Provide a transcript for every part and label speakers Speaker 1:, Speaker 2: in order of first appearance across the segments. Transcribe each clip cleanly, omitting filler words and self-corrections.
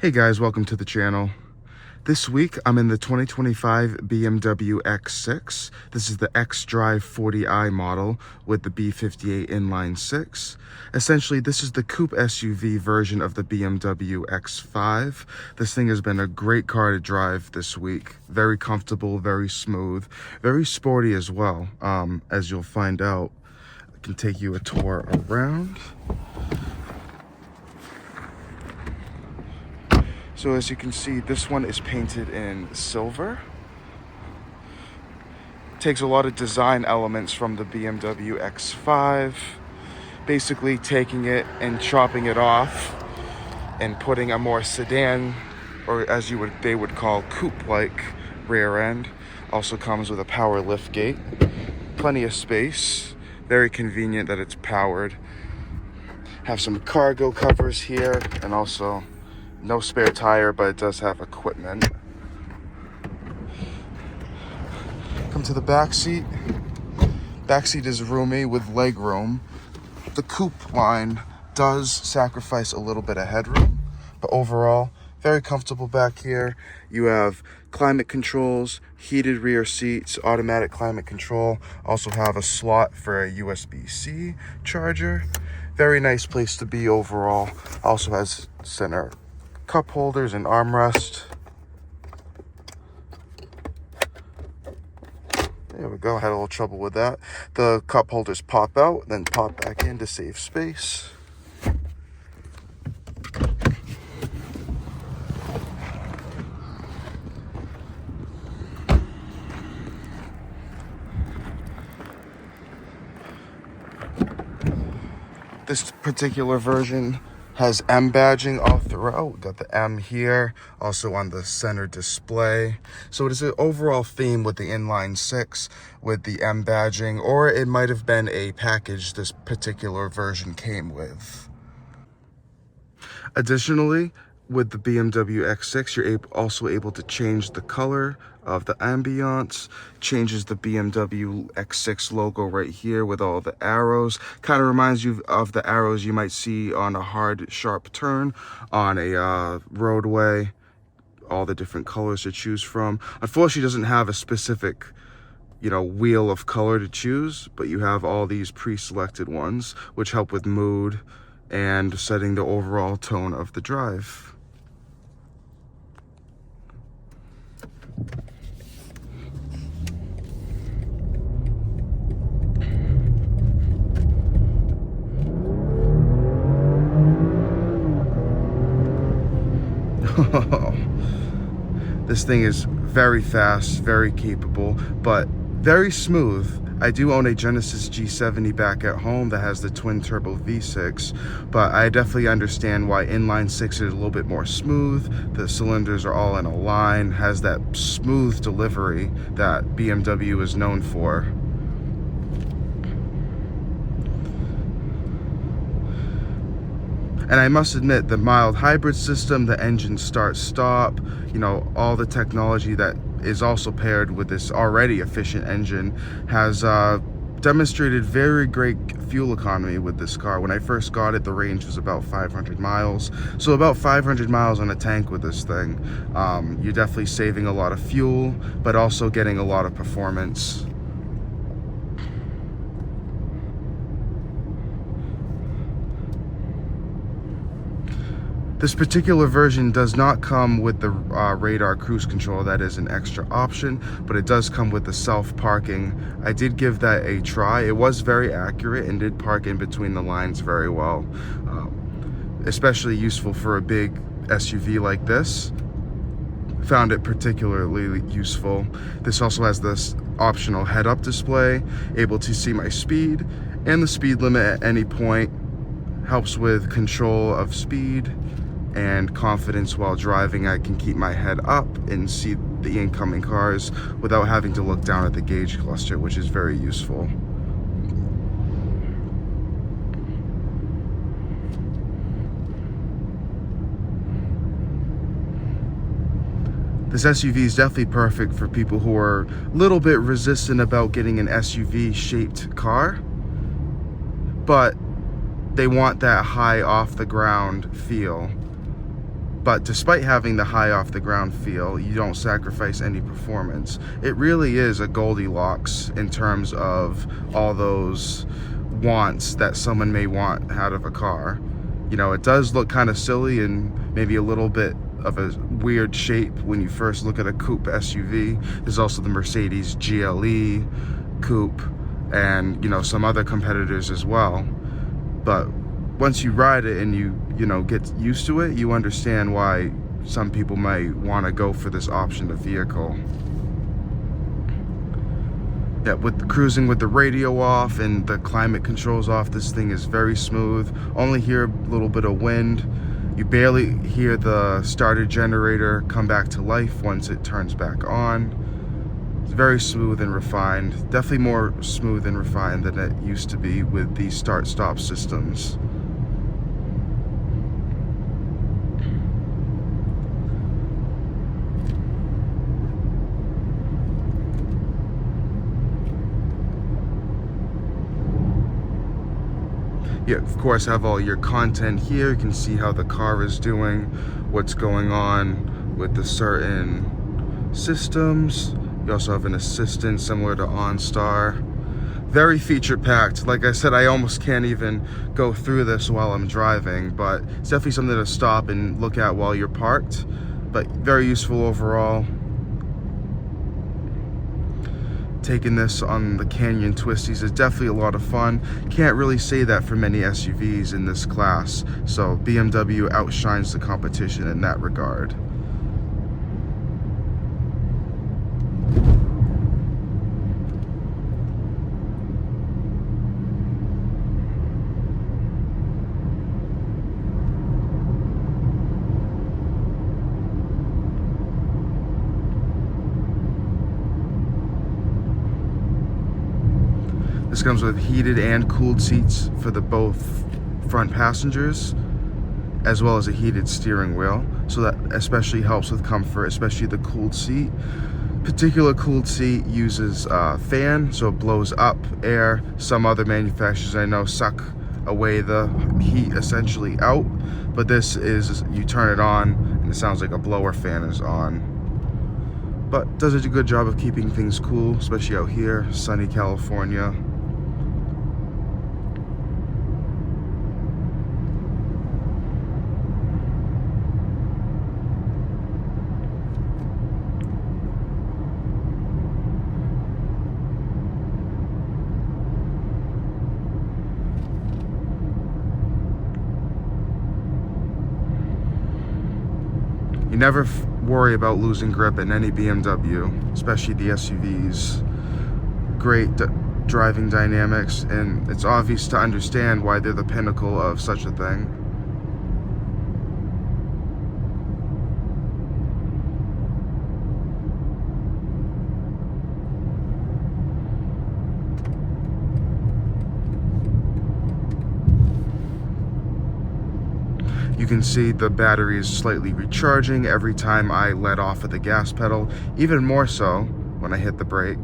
Speaker 1: Hey guys, welcome to the channel. This week I'm in the 2025 BMW X6. This is the xDrive40i model with the B58 inline 6. Essentially, this is the coupe SUV version of the BMW X5. This thing has been a great car to drive this week. Very comfortable, very smooth, very sporty as well. As you'll find out, I can take you a tour around. So as you can see, this one is painted in silver. Takes a lot of design elements from the BMW X5, basically taking it and chopping it off and putting a more sedan, or as they would call coupe-like rear end. Also comes with a power lift gate, plenty of space, very convenient that it's powered. Have some cargo covers here, and also no spare tire, but it does have equipment. Come to the back seat. Back seat is roomy with leg room. The coupe line does sacrifice a little bit of headroom, but overall, very comfortable back here. You have climate controls, heated rear seats, automatic climate control. Also have a slot for a USB-C charger. Very nice place to be overall. Also has center cup holders and armrest. There we go. I had a little trouble with that. The cup holders pop out, then pop back in to save space. This particular version has M badging all throughout. Got the M here, also on the center display. So it is an overall theme with the inline 6 with the M badging, or it might have been a package this particular version came with. Additionally, with the BMW X6, you're also able to change the color of the ambiance, changes the BMW X6 logo right here with all the arrows. Kind of reminds you of the arrows you might see on a hard, sharp turn on a roadway. All the different colors to choose from. Unfortunately, it doesn't have a specific, wheel of color to choose, but you have all these pre-selected ones, which help with mood and setting the overall tone of the drive. This thing is very fast, very capable, but very smooth. I do own a Genesis G70 back at home that has the twin turbo V6, but I definitely understand why inline 6 is a little bit more smooth. The cylinders are all in a line, has that smooth delivery that BMW is known for. And I must admit, the mild hybrid system, the engine start-stop, all the technology that is also paired with this already efficient engine has demonstrated very great fuel economy with this car. When I first got it, the range was about 500 miles. So about 500 miles on a tank with this thing. You're definitely saving a lot of fuel, but also getting a lot of performance. This particular version does not come with the radar cruise control. That is an extra option, but it does come with the self-parking. I did give that a try. It was very accurate and did park in between the lines very well. Especially useful for a big SUV like this. Found it particularly useful. This also has this optional head-up display, able to see my speed and the speed limit at any point. Helps with control of speed and confidence while driving. I can keep my head up and see the incoming cars without having to look down at the gauge cluster, which is very useful. This SUV is definitely perfect for people who are a little bit resistant about getting an SUV-shaped car, but they want that high off the ground feel. But despite having the high off the ground feel, you don't sacrifice any performance. It really is a Goldilocks in terms of all those wants that someone may want out of a car. You know, it does look kind of silly and maybe a little bit of a weird shape when you first look at a coupe SUV. There's also the Mercedes GLE coupe and, you know, some other competitors as well. But once you ride it and you know, get used to it, you understand why some people might want to go for this option of vehicle. Yeah, with the cruising with the radio off and the climate controls off, this thing is very smooth. Only hear a little bit of wind. You barely hear the starter generator come back to life once it turns back on. It's very smooth and refined. Definitely more smooth and refined than it used to be with the start-stop systems. You, of course, have all your content here. You can see how the car is doing, what's going on with the certain systems. You also have an assistant similar to OnStar. Very feature-packed. Like I said, I almost can't even go through this while I'm driving, but it's definitely something to stop and look at while you're parked. But very useful overall. Taking this on the canyon twisties is definitely a lot of fun. Can't really say that for many SUVs in this class, so BMW outshines the competition in that regard. This comes with heated and cooled seats for the both front passengers, as well as a heated steering wheel. So that especially helps with comfort, especially the cooled seat. Particular cooled seat uses a fan, so it blows up air. Some other manufacturers I know suck away the heat essentially out, but this is, you turn it on and it sounds like a blower fan is on. But does a good job of keeping things cool, especially out here, sunny California. You never worry about losing grip in any BMW, especially the SUVs. Great driving dynamics, and it's obvious to understand why they're the pinnacle of such a thing. You can see the battery is slightly recharging every time I let off of the gas pedal, even more so when I hit the brake.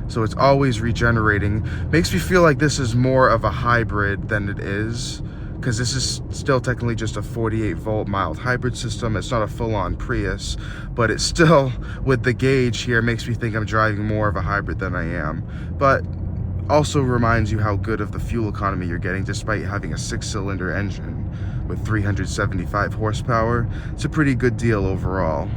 Speaker 1: So it's always regenerating. Makes me feel like this is more of a hybrid than it is, because this is still technically just a 48-volt mild hybrid system. It's not a full-on Prius, but it's still, with the gauge here, makes me think I'm driving more of a hybrid than I am. But also reminds you how good of the fuel economy you're getting despite having a 6-cylinder engine with 375 horsepower. It's a pretty good deal overall.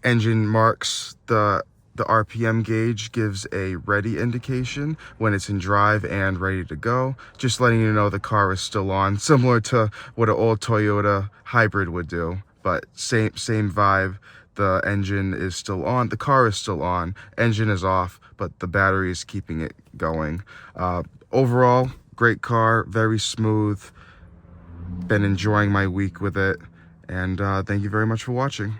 Speaker 1: Engine marks, the RPM gauge gives a ready indication when it's in drive and ready to go, just letting you know the car is still on, similar to what an old Toyota hybrid would do, but same vibe. The engine is still on, the car is still on, engine is off, but the battery is keeping it going. Overall, great car, very smooth. Been enjoying my week with it, and thank you very much for watching.